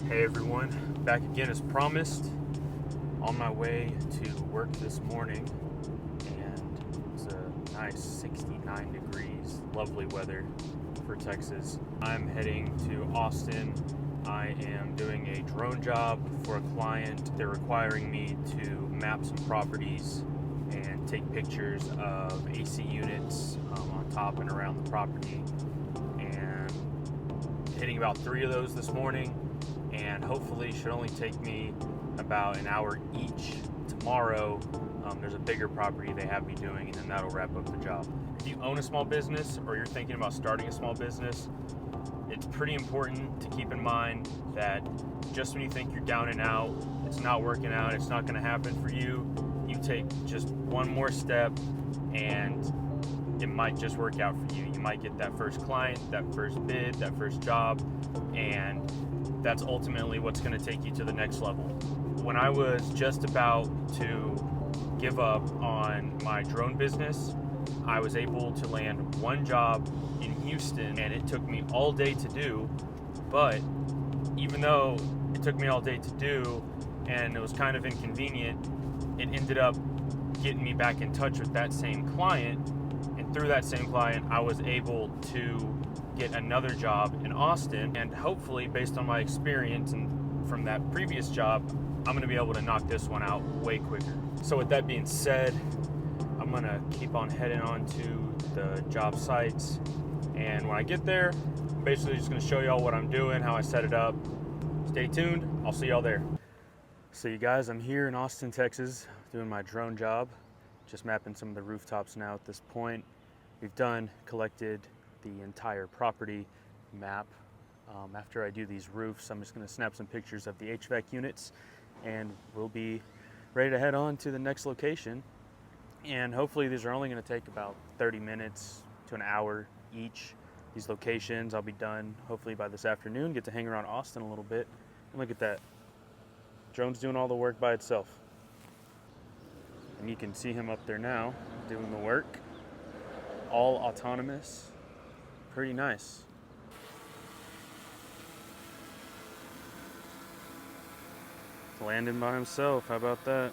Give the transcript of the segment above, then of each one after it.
Hey everyone, back again as promised. On my way to work this morning, and it's a nice 69 degrees, lovely weather for Texas. I'm heading to Austin. I am doing a drone job for a client. They're requiring me to map some properties and take pictures of AC units on top and around the property, and hitting about 3 of those this morning, and hopefully should only take me about an hour each tomorrow. There's a bigger property they have me doing, and then that'll wrap up the job. If you own a small business or you're thinking about starting a small business, it's pretty important to keep in mind that just when you think you're down and out, it's not working out, it's not going to happen for you, you take just one more step and it might just work out for you. You might get that first client, that first bid, that first job, and that's ultimately what's going to take you to the next level. When I was just about to give up on my drone business, I was able to land one job in Houston, and it took me all day to do. But even though it took me all day to do and it was kind of inconvenient, it ended up getting me back in touch with that same client. And through that same client, I was able to get another job in Austin. And hopefully, based on my experience and from that previous job, I'm going to be able to knock this one out way quicker. So with that being said, I'm going to keep on heading on to the job sites. And when I get there, I'm basically just going to show y'all what I'm doing, how I set it up. Stay tuned. I'll see y'all there. So you guys, I'm here in Austin, Texas, doing my drone job. Just mapping some of the rooftops now at this point. We've collected the entire property map. After I do these roofs, I'm just going to snap some pictures of the HVAC units, and we'll be ready to head on to the next location. And hopefully these are only going to take about 30 minutes to an hour each. These locations, I'll be done hopefully by this afternoon, get to hang around Austin a little bit. And look at that. Drone's doing all the work by itself. And you can see him up there now doing the work. All autonomous. Pretty nice. Landing by himself, how about that?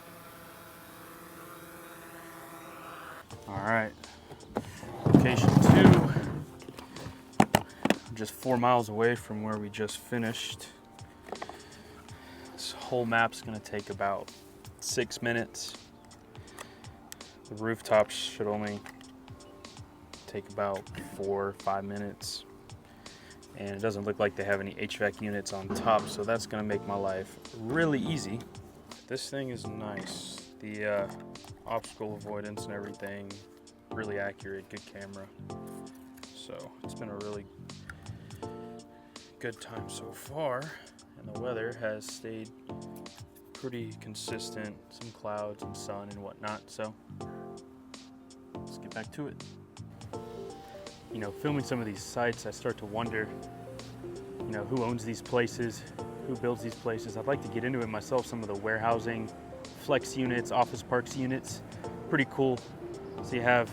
All right, location 2. I'm just 4 miles away from where we just finished. This whole map's gonna take about 6 minutes. The rooftops should only take about 4 or 5 minutes. And it doesn't look like they have any HVAC units on top, so that's gonna make my life really easy. This thing is nice. The obstacle avoidance and everything, really accurate, good camera. So it's been a really good time so far, and the weather has stayed pretty consistent, some clouds and sun and whatnot, so let's get back to it. You know, filming some of these sites, I start to wonder, you know, who owns these places, who builds these places. I'd like to get into it myself, some of the warehousing, flex units, office parks units, pretty cool. So you have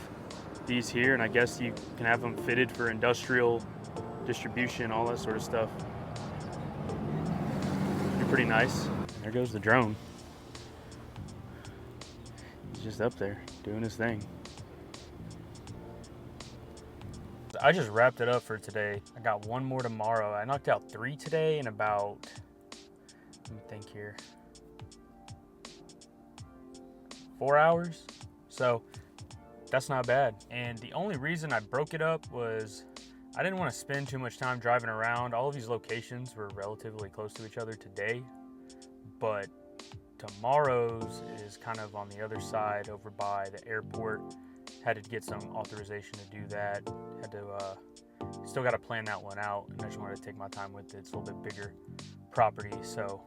these here, and I guess you can have them fitted for industrial distribution, all that sort of stuff. They're pretty nice. There goes the drone. He's just up there doing his thing. I just wrapped it up for today. I got one more tomorrow. I knocked out 3 today in about, let me think here, 4 hours. So that's not bad. And the only reason I broke it up was I didn't want to spend too much time driving around. All of these locations were relatively close to each other today, but tomorrow's is kind of on the other side over by the airport. Had to get some authorization to do that. Still got to plan that one out, and I just wanted to take my time with it. It's a little bit bigger property, so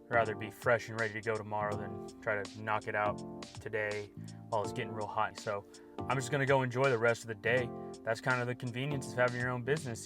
I'd rather be fresh and ready to go tomorrow than try to knock it out today while it's getting real hot. So I'm just gonna go enjoy the rest of the day. That's kind of the convenience of having your own business.